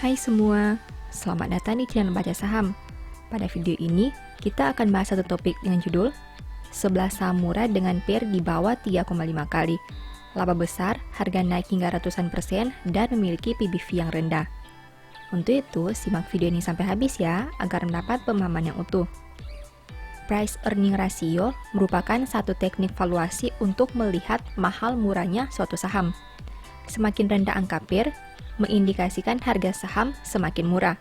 Hai semua, selamat datang di channel Baca Saham. Pada video ini, kita akan bahas satu topik dengan judul 11 saham murah dengan PER di bawah 3,5 kali. Laba besar, harga naik hingga ratusan persen, dan memiliki PBV yang rendah. Untuk itu, simak video ini sampai habis ya, agar mendapat pemahaman yang utuh. Price earning ratio merupakan satu teknik valuasi untuk melihat mahal murahnya suatu saham. Semakin rendah angka PER, mengindikasikan harga saham semakin murah.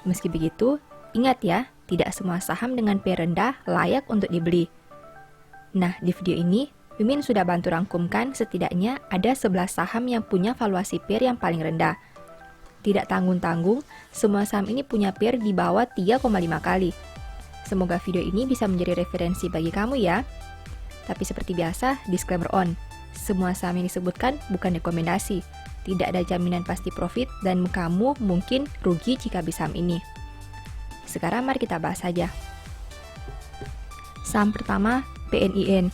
Meski begitu, ingat ya, tidak semua saham dengan PER rendah layak untuk dibeli. Nah, di video ini, Mimin sudah bantu rangkumkan setidaknya ada 11 saham yang punya valuasi PER yang paling rendah. Tidak tanggung-tanggung, semua saham ini punya PER di bawah 3,5 kali. Semoga video ini bisa menjadi referensi bagi kamu ya. Tapi seperti biasa, disclaimer on. Semua saham yang disebutkan bukan rekomendasi. Tidak ada jaminan pasti profit dan kamu mungkin rugi jika beli saham ini. Sekarang mari kita bahas saja. Saham pertama, PNIN.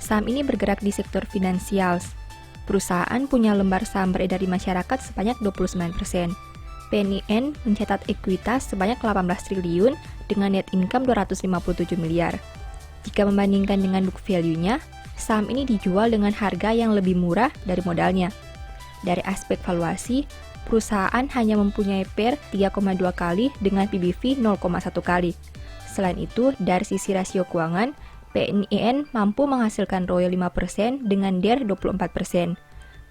Saham ini bergerak di sektor finansial. Perusahaan punya lembar saham beredar di masyarakat sebanyak 29%. PNIN mencatat ekuitas sebanyak 18 triliun dengan net income 257 miliar. Jika membandingkan dengan book value-nya, saham ini dijual dengan harga yang lebih murah dari modalnya. Dari aspek valuasi, perusahaan hanya mempunyai PER 3,2 kali dengan PBV 0,1 kali. Selain itu, dari sisi rasio keuangan, PNIN mampu menghasilkan ROE 5% dengan DER 24%.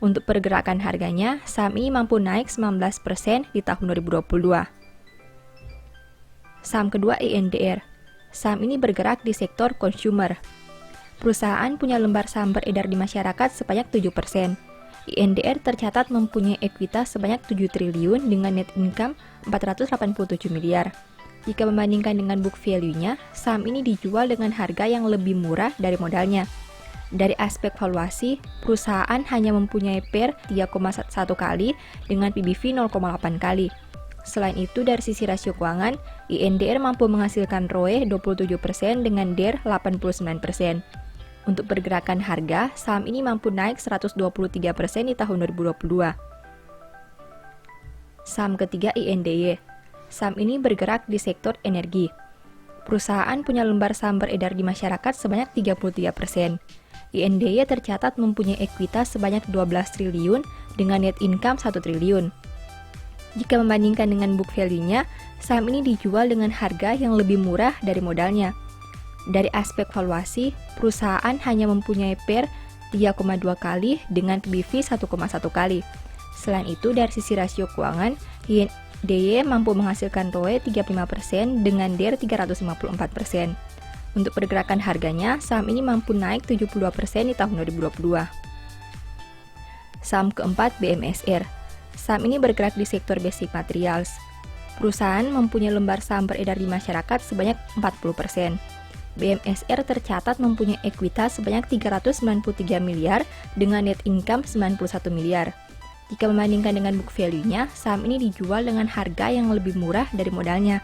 Untuk pergerakan harganya, saham ini mampu naik 19% di tahun 2022. Saham kedua INDR. Saham ini bergerak di sektor consumer. Perusahaan punya lembar saham beredar di masyarakat sebanyak 7%. INDR tercatat mempunyai ekuitas sebanyak 7 triliun dengan net income 487 miliar. Jika membandingkan dengan book value-nya, saham ini dijual dengan harga yang lebih murah dari modalnya. Dari aspek valuasi, perusahaan hanya mempunyai PER 3,1 kali dengan PBV 0,8 kali. Selain itu, dari sisi rasio keuangan, INDR mampu menghasilkan ROE 27% dengan DER 89%. Untuk pergerakan harga, saham ini mampu naik 123% di tahun 2022. Saham ketiga INDY. Saham ini bergerak di sektor energi. Perusahaan punya lembar saham beredar di masyarakat sebanyak 33%. INDY tercatat mempunyai ekuitas sebanyak 12 triliun dengan net income 1 triliun. Jika membandingkan dengan book value-nya, saham ini dijual dengan harga yang lebih murah dari modalnya. Dari aspek valuasi, perusahaan hanya mempunyai PER 3,2 kali dengan PBV 1,1 kali. Selain itu, dari sisi rasio keuangan, INDY mampu menghasilkan ROE 35% dengan DER 354%. Untuk pergerakan harganya, saham ini mampu naik 72% di tahun 2022. Saham keempat BMSR. Saham ini bergerak di sektor basic materials. Perusahaan mempunyai lembar saham beredar di masyarakat sebanyak 40%. BMSR tercatat mempunyai ekuitas sebanyak 393 miliar dengan net income 91 miliar. Jika membandingkan dengan book value-nya, saham ini dijual dengan harga yang lebih murah dari modalnya.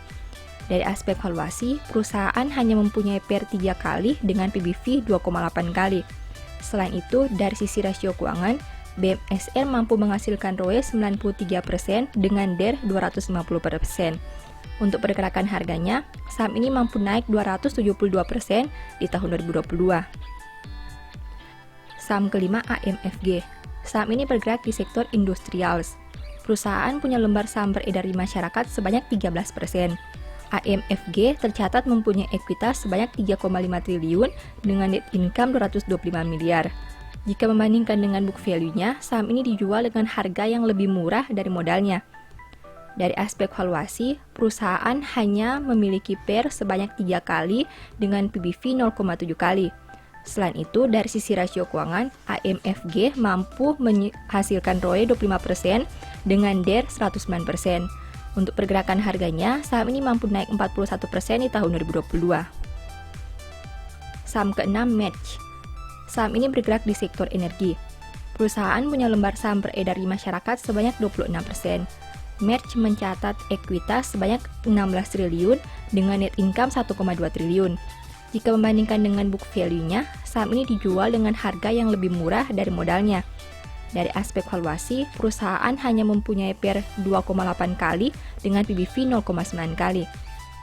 Dari aspek valuasi, perusahaan hanya mempunyai PER 3 kali dengan PBV 2,8 kali. Selain itu, dari sisi rasio keuangan, BMSR mampu menghasilkan ROE 93% dengan DER 250%. Untuk pergerakan harganya, saham ini mampu naik 272% di tahun 2022. Saham kelima AMFG. Saham ini bergerak di sektor industrial. Perusahaan punya lembar saham beredar di masyarakat sebanyak 13%. AMFG tercatat mempunyai ekuitas sebanyak 3,5 triliun dengan net income 225 miliar. Jika membandingkan dengan book value-nya, saham ini dijual dengan harga yang lebih murah dari modalnya. Dari aspek valuasi, perusahaan hanya memiliki PER sebanyak 3 kali dengan PBV 0,7 kali. Selain itu, dari sisi rasio keuangan, AMFG mampu menghasilkan ROE 25% dengan DER 109%. Untuk pergerakan harganya, saham ini mampu naik 41% di tahun 2022. Saham keenam Match. Saham ini bergerak di sektor energi. Perusahaan punya lembar saham beredar di masyarakat sebanyak 26%. Match mencatat ekuitas sebanyak 16 triliun dengan net income 1,2 triliun. Jika membandingkan dengan book value-nya, saham ini dijual dengan harga yang lebih murah dari modalnya. Dari aspek valuasi, perusahaan hanya mempunyai PER 2,8 kali dengan PBV 0,9 kali.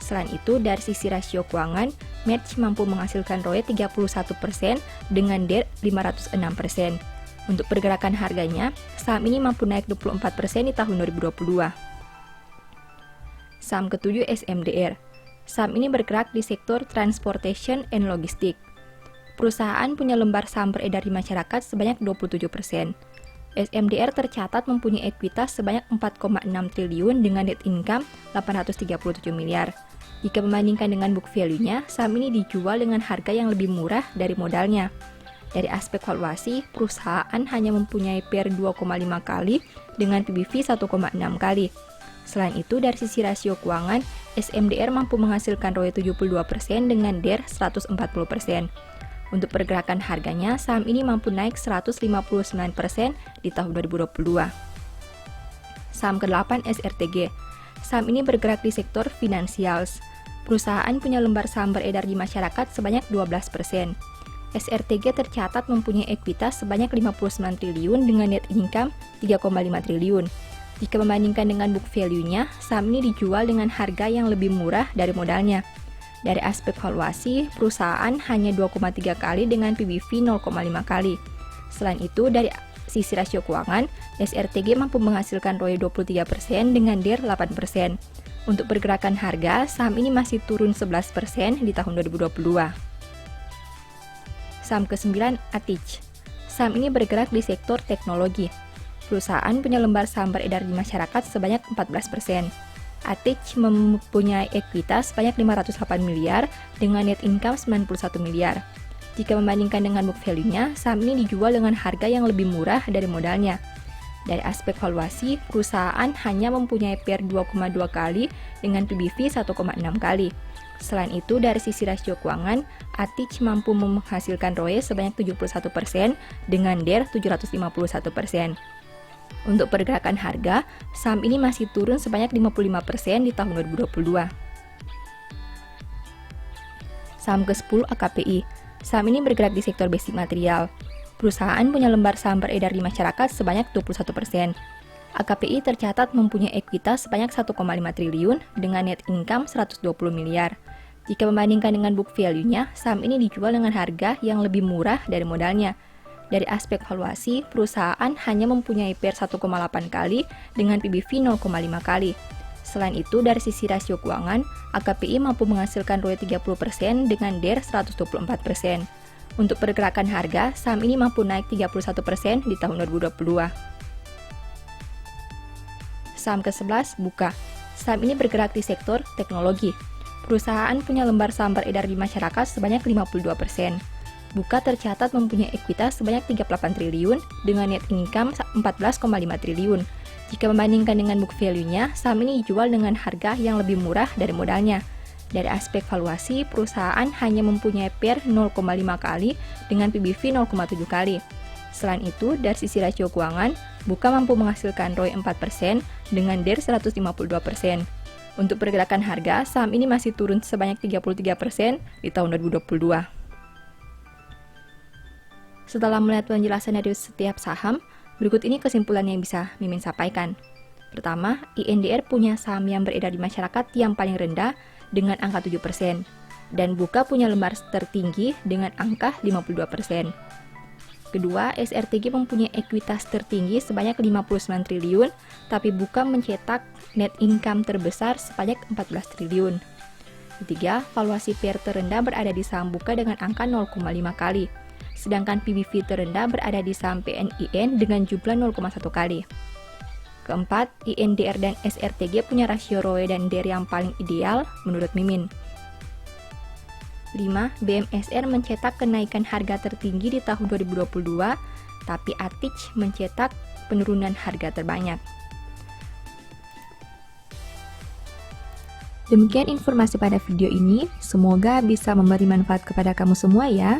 Selain itu, dari sisi rasio keuangan, Match mampu menghasilkan ROE 31% dengan DER 506%. Untuk pergerakan harganya, saham ini mampu naik 24% di tahun 2022. Saham ketujuh SMDR. Saham ini bergerak di sektor transportation and logistik. Perusahaan punya lembar saham beredar di masyarakat sebanyak 27%. SMDR tercatat mempunyai ekuitas sebanyak 4,6 triliun dengan net income 837 miliar. Jika membandingkan dengan book value-nya, saham ini dijual dengan harga yang lebih murah dari modalnya. Dari aspek valuasi, perusahaan hanya mempunyai PER 2,5 kali dengan PBV 1,6 kali. Selain itu, dari sisi rasio keuangan, SMDR mampu menghasilkan ROE 72% dengan DER 140%. Untuk pergerakan harganya, saham ini mampu naik 159% di tahun 2022. Saham ke-8 SRTG. Saham ini bergerak di sektor finansial. Perusahaan punya lembar saham beredar di masyarakat sebanyak 12%. SRTG tercatat mempunyai ekuitas sebanyak 59 triliun dengan net income 3,5 triliun. Jika membandingkan dengan book value-nya, saham ini dijual dengan harga yang lebih murah dari modalnya. Dari aspek valuasi, perusahaan hanya 2,3 kali dengan PBV 0,5 kali. Selain itu, dari sisi rasio keuangan, SRTG mampu menghasilkan ROE 23% dengan DER 8%. Untuk pergerakan harga, saham ini masih turun 11% di tahun 2022. Saham ke-9 Atich. Saham ini bergerak di sektor teknologi. Perusahaan punya lembar saham beredar di masyarakat sebanyak 14%. Atich mempunyai ekuitas sebanyak 508 miliar dengan net income 91 miliar. Jika membandingkan dengan book value-nya, saham ini dijual dengan harga yang lebih murah dari modalnya. Dari aspek valuasi, perusahaan hanya mempunyai PER 2,2 kali dengan PBV 1,6 kali. Selain itu, dari sisi rasio keuangan, Atich mampu menghasilkan ROE sebanyak 71% dengan DER 751%. Untuk pergerakan harga, saham ini masih turun sebanyak 55% di tahun 2022. Saham ke-10 AKPI. Saham ini bergerak di sektor basic material. Perusahaan punya lembar saham beredar di masyarakat sebanyak 21%. AKPI tercatat mempunyai ekuitas sebanyak 1,5 triliun dengan net income 120 miliar. Jika membandingkan dengan book value-nya, saham ini dijual dengan harga yang lebih murah dari modalnya. Dari aspek valuasi, perusahaan hanya mempunyai PER 1,8 kali dengan PBV 0,5 kali. Selain itu, dari sisi rasio keuangan, AKPI mampu menghasilkan ROE 30% dengan DER 124%. Untuk pergerakan harga, saham ini mampu naik 31% di tahun 2022. Saham ke-11 Buka. Saham ini bergerak di sektor teknologi. Perusahaan punya lembar saham beredar di masyarakat sebanyak 52%. Buka tercatat mempunyai ekuitas sebanyak 38 triliun dengan net income 14,5 triliun. Jika membandingkan dengan book value-nya, saham ini dijual dengan harga yang lebih murah dari modalnya. Dari aspek valuasi, perusahaan hanya mempunyai PER 0,5 kali dengan PBV 0,7 kali. Selain itu, dari sisi rasio keuangan, Buka mampu menghasilkan ROE 4% dengan DER 152%. Untuk pergerakan harga, saham ini masih turun sebanyak 33% di tahun 2022. Setelah melihat penjelasan dari setiap saham, berikut ini kesimpulan yang bisa Mimin sampaikan. Pertama, INDR punya saham yang beredar di masyarakat yang paling rendah dengan angka 7%, dan Buka punya lembar tertinggi dengan angka 52%. Kedua, SRTG mempunyai ekuitas tertinggi sebanyak 59 triliun, tapi Buka mencetak net income terbesar sebanyak 14 triliun. Ketiga, valuasi PER terendah berada di saham Buka dengan angka 0,5 kali, sedangkan PBV terendah berada di saham PNIN dengan jumlah 0,1 kali. Keempat, INDR dan SRTG punya rasio ROE dan DER yang paling ideal menurut Mimin. 5. BMSR mencetak kenaikan harga tertinggi di tahun 2022, tapi Atich mencetak penurunan harga terbanyak. Demikian informasi pada video ini, semoga bisa memberi manfaat kepada kamu semua ya.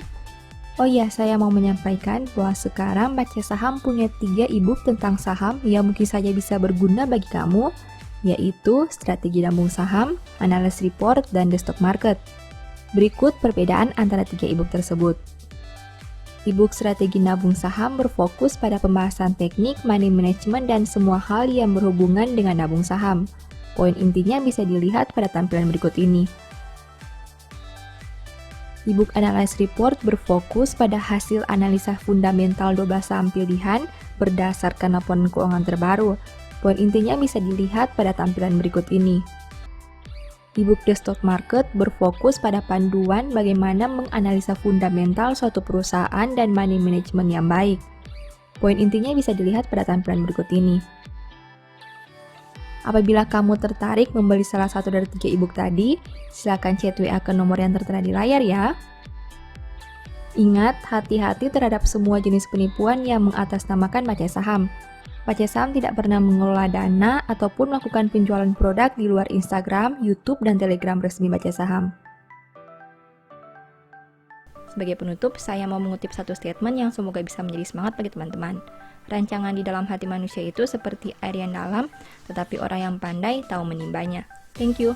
Oh iya, saya mau menyampaikan bahwa sekarang Baca Saham punya 3 e-book tentang saham yang mungkin saja bisa berguna bagi kamu, yaitu Strategi Nabung Saham, Analysis Report, dan The Stock Market. Berikut perbedaan antara 3 e-book tersebut. E-book Strategi Nabung Saham berfokus pada pembahasan teknik, money management, dan semua hal yang berhubungan dengan nabung saham. Poin intinya bisa dilihat pada tampilan berikut ini. E-book Analyze Report berfokus pada hasil analisa fundamental 12 saham pilihan berdasarkan laporan keuangan terbaru. Poin intinya bisa dilihat pada tampilan berikut ini. E-book The Stock Market berfokus pada panduan bagaimana menganalisa fundamental suatu perusahaan dan money management yang baik. Poin intinya bisa dilihat pada tampilan berikut ini. Apabila kamu tertarik membeli salah satu dari 3 e-book tadi, silakan chat WA ke nomor yang tertera di layar ya. Ingat, hati-hati terhadap semua jenis penipuan yang mengatasnamakan baca saham. Baca Saham tidak pernah mengelola dana ataupun melakukan penjualan produk di luar Instagram, YouTube, dan Telegram resmi Baca Saham. Sebagai penutup, saya mau mengutip satu statement yang semoga bisa menjadi semangat bagi teman-teman. Rancangan di dalam hati manusia itu seperti air yang dalam, tetapi orang yang pandai tahu menimbanya. Thank you.